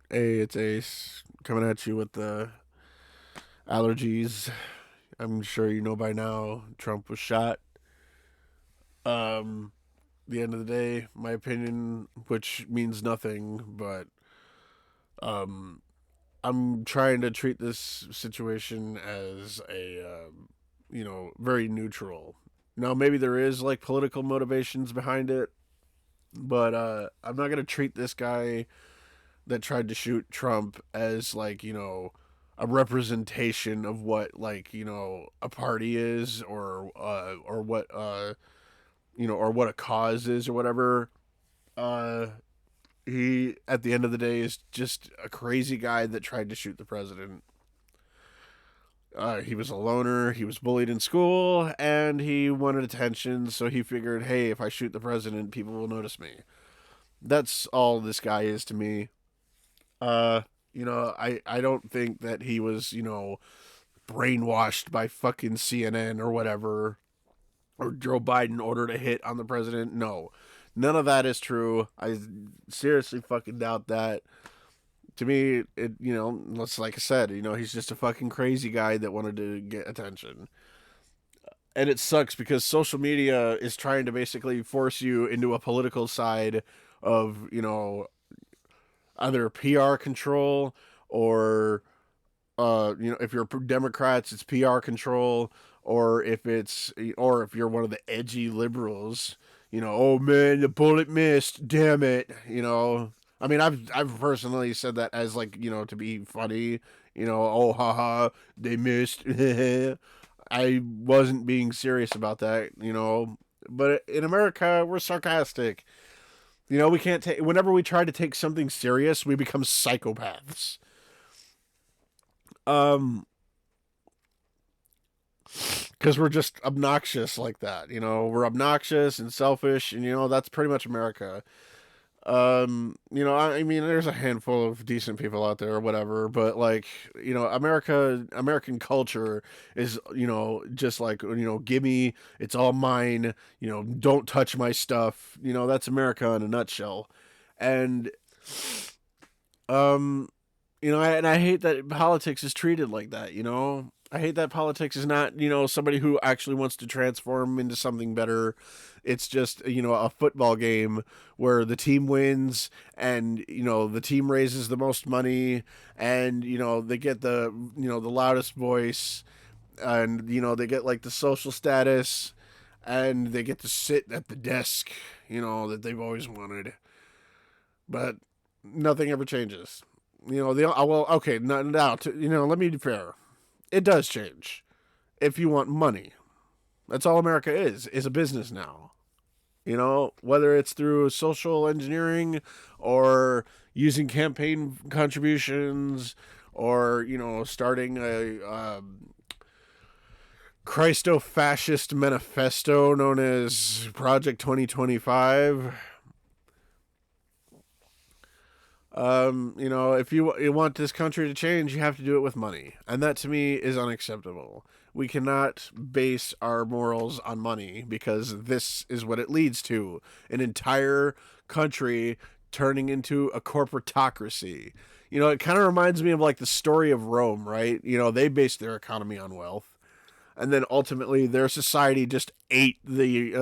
Hey, it's Ace coming at you with the allergies. I'm sure you know by now Trump was shot. Um, the end of the day, my opinion, which means nothing, but um, I'm trying to treat this situation as very neutral. Now, maybe there is like political motivations behind it, but I'm not gonna treat this guy that tried to shoot Trump as a representation of what a party is or what or what a cause is or whatever. Uh, he at the end of the day is just a crazy guy that tried to shoot the president. He was a loner. He was bullied in school, and he wanted attention. So he figured, hey, if I shoot the president, people will notice me. That's all this guy is to me. Uh, I don't think that he was, brainwashed by fucking CNN or whatever, or Joe Biden ordered a hit on the president. No, none of that is true. I seriously fucking doubt that. To me, it's like I said, he's just a fucking crazy guy that wanted to get attention. And it sucks because social media is trying to basically force you into a political side of, either PR control or if you're Democrats, it's PR control, or if you're one of the edgy liberals, oh man, the bullet missed, damn it, I mean, I've personally said that as like to be funny, oh haha, they missed. I wasn't being serious about that, But in America, we're sarcastic. We can't take. Whenever we try to take something serious, we become psychopaths. Um, because we're just obnoxious like that. We're obnoxious and selfish, and that's pretty much America. I mean, there's a handful of decent people out there or whatever, but like, American culture is, just like, gimme, it's all mine, don't touch my stuff. That's America in a nutshell. And, um, and I hate that politics is treated like that, I hate that politics is not, somebody who actually wants to transform into something better. It's just, a football game where the team wins and, the team raises the most money and, they get the loudest voice and, they get like the social status and they get to sit at the desk, that they've always wanted. But nothing ever changes. Well, okay, now, let me be fair. It does change if you want money. That's all America is a business now. Whether it's through social engineering or using campaign contributions or, starting a Christo-fascist manifesto known as Project 2025. If you want this country to change, you have to do it with money. And that to me is unacceptable. We cannot base our morals on money because this is what it leads to an entire country turning into a corporatocracy. It kind of reminds me of like the story of Rome, right? They based their economy on wealth. And then ultimately their society just ate the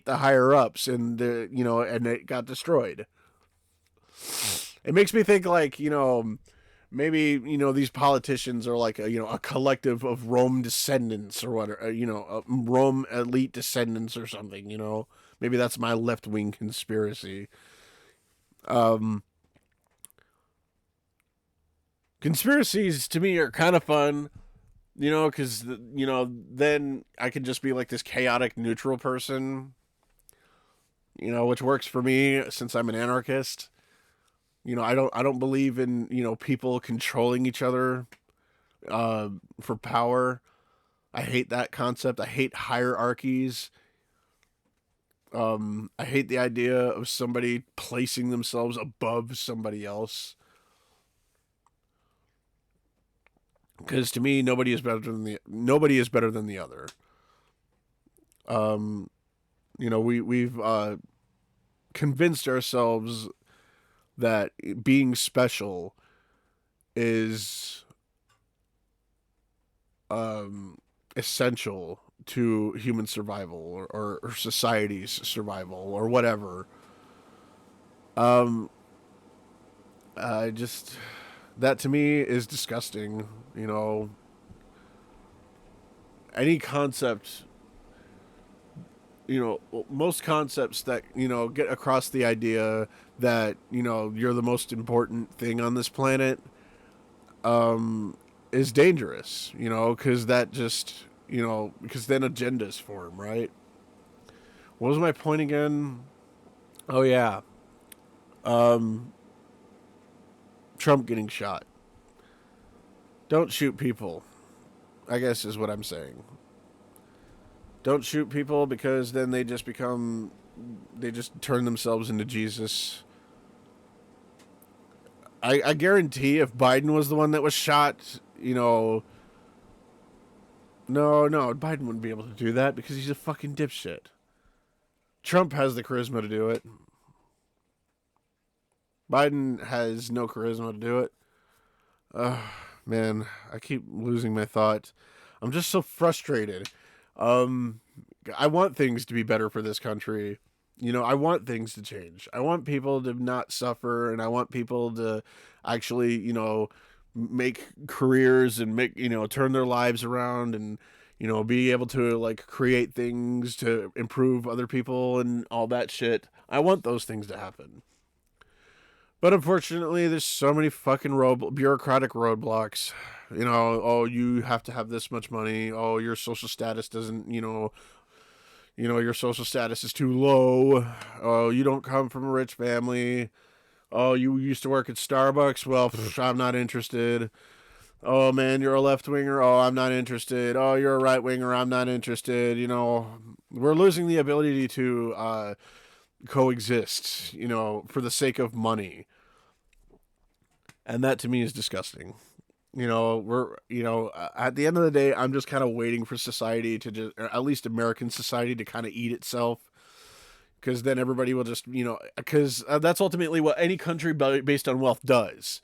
higher ups and it got destroyed. It makes me think like maybe these politicians are like a collective of Rome descendants or what Rome elite descendants or something. Maybe that's my left wing conspiracy. Um, Conspiracies to me are kind of fun. Because then I can just be like this chaotic neutral person. Which works for me since I'm an anarchist. I don't believe in people controlling each other for power. I hate that concept. I hate hierarchies. I hate the idea of somebody placing themselves above somebody else. Because to me, nobody is better than the other. We've convinced ourselves that being special is essential to human survival or society's survival or whatever. Um, I just that to me is disgusting. You know, any concept, most concepts that, get across the idea that, you're the most important thing on this planet, is dangerous, because that just, because then agendas form, right? What was my point again? Oh, yeah. Um, Trump getting shot. Don't shoot people, I guess is what I'm saying. Don't shoot people because then they just turn themselves into Jesus. I guarantee if Biden was the one that was shot, no, Biden wouldn't be able to do that because he's a fucking dipshit. Trump has the charisma to do it. Biden has no charisma to do it. Man, I keep losing my thought. I'm just so frustrated. Um, I want things to be better for this country. I want things to change. I want people to not suffer, and I want people to actually, make careers and turn their lives around and, be able to like create things to improve other people and all that shit. I want those things to happen. But unfortunately, there's so many fucking bureaucratic roadblocks. Oh, you have to have this much money. Oh, your social status doesn't, your social status is too low. Oh, you don't come from a rich family. Oh, you used to work at Starbucks. Well, I'm not interested. Oh, man, you're a left winger. Oh, I'm not interested. Oh, you're a right winger. I'm not interested. We're losing the ability to coexist, for the sake of money. And that to me is disgusting. At the end of the day, I'm just kind of waiting for society to just, or at least American society, to kind of eat itself. Because then everybody will just, because that's ultimately what any country based on wealth does.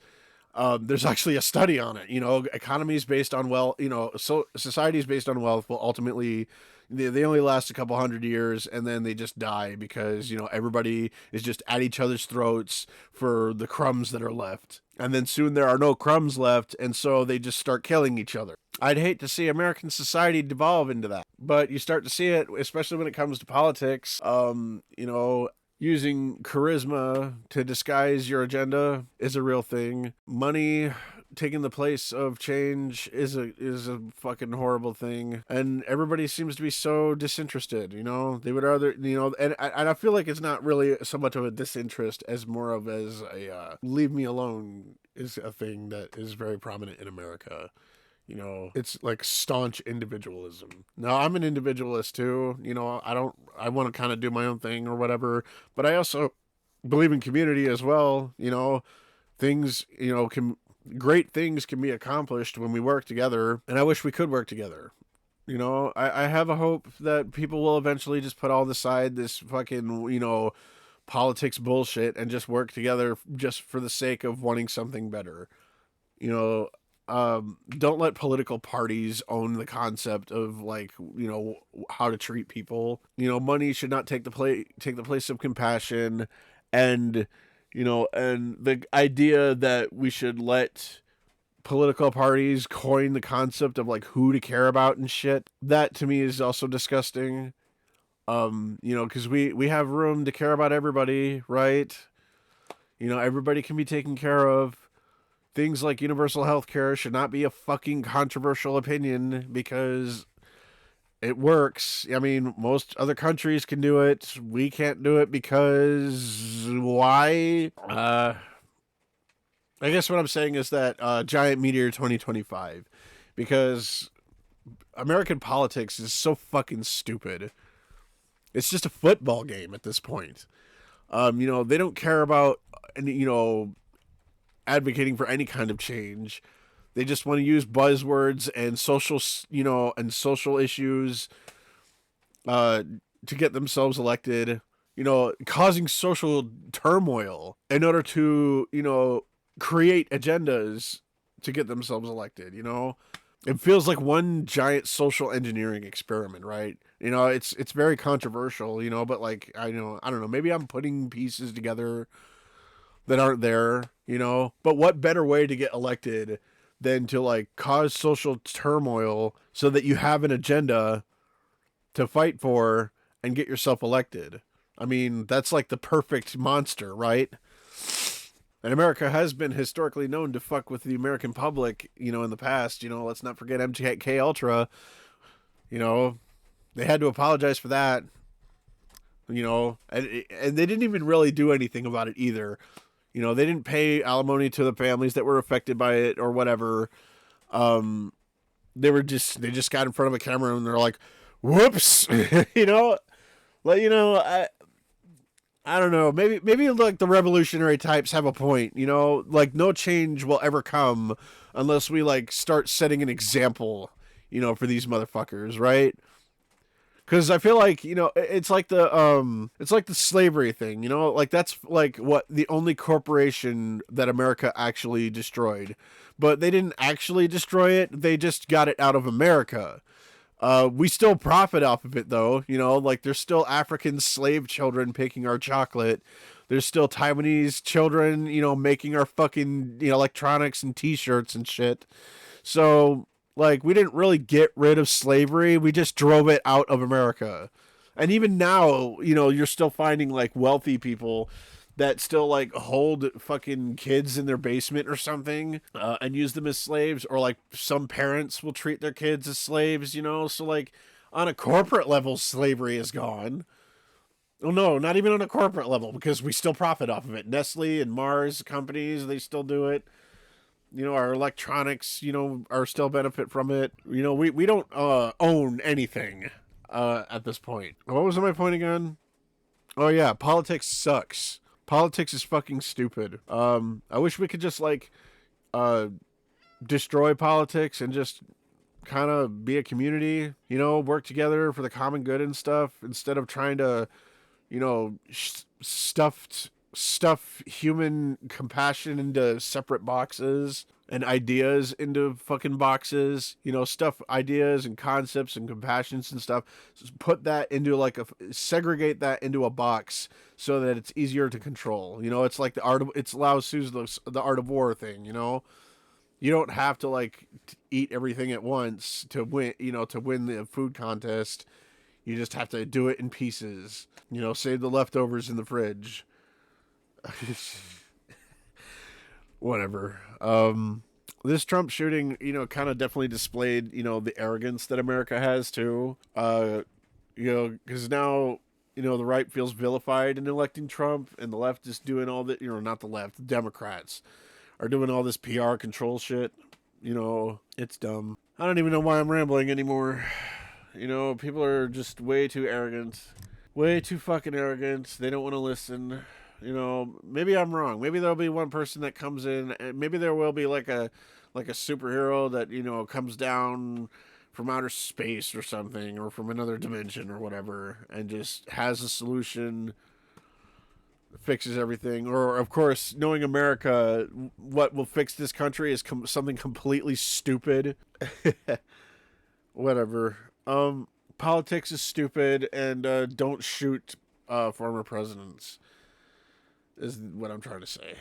There's actually a study on it. Economies based on wealth, so societies based on wealth will ultimately, they only last a couple hundred years and then they just die because, everybody is just at each other's throats for the crumbs that are left. And then soon there are no crumbs left, and so they just start killing each other. I'd hate to see American society devolve into that, but you start to see it, especially when it comes to politics. Using charisma to disguise your agenda is a real thing. Money taking the place of change is a fucking horrible thing, and everybody seems to be so disinterested. They would rather, and I feel like it's not really so much of a disinterest as more of as a leave me alone is a thing that is very prominent in America. It's like staunch individualism. Now, I'm an individualist too. I want to kind of do my own thing or whatever, but I also believe in community as well. Things, great things can be accomplished when we work together, and I wish we could work together. I have a hope that people will eventually just put all aside this fucking, politics bullshit and just work together just for the sake of wanting something better. You know, don't let political parties own the concept of like, how to treat people. Money should not take the place of compassion, and and the idea that we should let political parties coin the concept of like who to care about and shit. That to me is also disgusting. Because we have room to care about everybody, right? Everybody can be taken care of. Things like universal health care should not be a fucking controversial opinion because it works. I mean, most other countries can do it. We can't do it because why? I guess what I'm saying is that Giant Meteor 2025, because American politics is so fucking stupid. It's just a football game at this point. They don't care about advocating for any kind of change. They just want to use buzzwords and social issues to get themselves elected. causing social turmoil in order to, create agendas to get themselves elected. It feels like one giant social engineering experiment, right? It's very controversial, but like I don't know, maybe I'm putting pieces together that aren't there. But what better way to get elected than to like cause social turmoil so that you have an agenda to fight for and get yourself elected? I mean, that's like the perfect monster, right? And America has been historically known to fuck with the American public, in the past. Let's not forget MK Ultra. You know, they had to apologize for that. And they didn't even really do anything about it either. They didn't pay alimony to the families that were affected by it or whatever. Um, they just got in front of a camera and they're like, "Whoops," you know. Like I don't know. Maybe like the revolutionary types have a point. Like no change will ever come unless we like start setting an example. For these motherfuckers, right? Because I feel like it's like the slavery thing. Like that's like what the only corporation that America actually destroyed, but they didn't actually destroy it. They just got it out of America. We still profit off of it though. Like there's still African slave children picking our chocolate. There's still Taiwanese children, making our fucking electronics and T-shirts and shit. So, like, we didn't really get rid of slavery. We just drove it out of America. And even now, you're still finding, like, wealthy people that still, like, hold fucking kids in their basement or something and use them as slaves. Or, like, some parents will treat their kids as slaves. So, like, on a corporate level, slavery is gone. Oh, no, not even on a corporate level because we still profit off of it. Nestle and Mars companies, they still do it. Our electronics, are still benefit from it. We don't own anything at this point. What was my point again? Oh yeah, politics sucks. Politics is fucking stupid. I wish we could just like uh destroy politics and just kind of be a community, work together for the common good and stuff instead of trying to, stuff human compassion into separate boxes and ideas into fucking boxes, stuff ideas and concepts and compassions and stuff. Just put that into like segregate that into a box so that it's easier to control. It's like it's Lao Tzu's the art of war thing. You don't have to like eat everything at once to win, to win the food contest. You just have to do it in pieces. Save the leftovers in the fridge. Whatever. This Trump shooting, kind of definitely displayed, the arrogance that America has too. Because now, the right feels vilified in electing Trump, and the left is doing all that. Not the left, the Democrats are doing all this PR control shit. It's dumb. I don't even know why I'm rambling anymore. People are just way too arrogant. Way too fucking arrogant. They don't want to listen. Maybe I'm wrong. Maybe there'll be one person that comes in, and maybe there will be like a superhero that comes down from outer space or something, or from another dimension or whatever, and just has a solution, fixes everything. Or of course, knowing America, what will fix this country is something completely stupid. Whatever. Politics is stupid, and don't shoot former presidents is what I'm trying to say.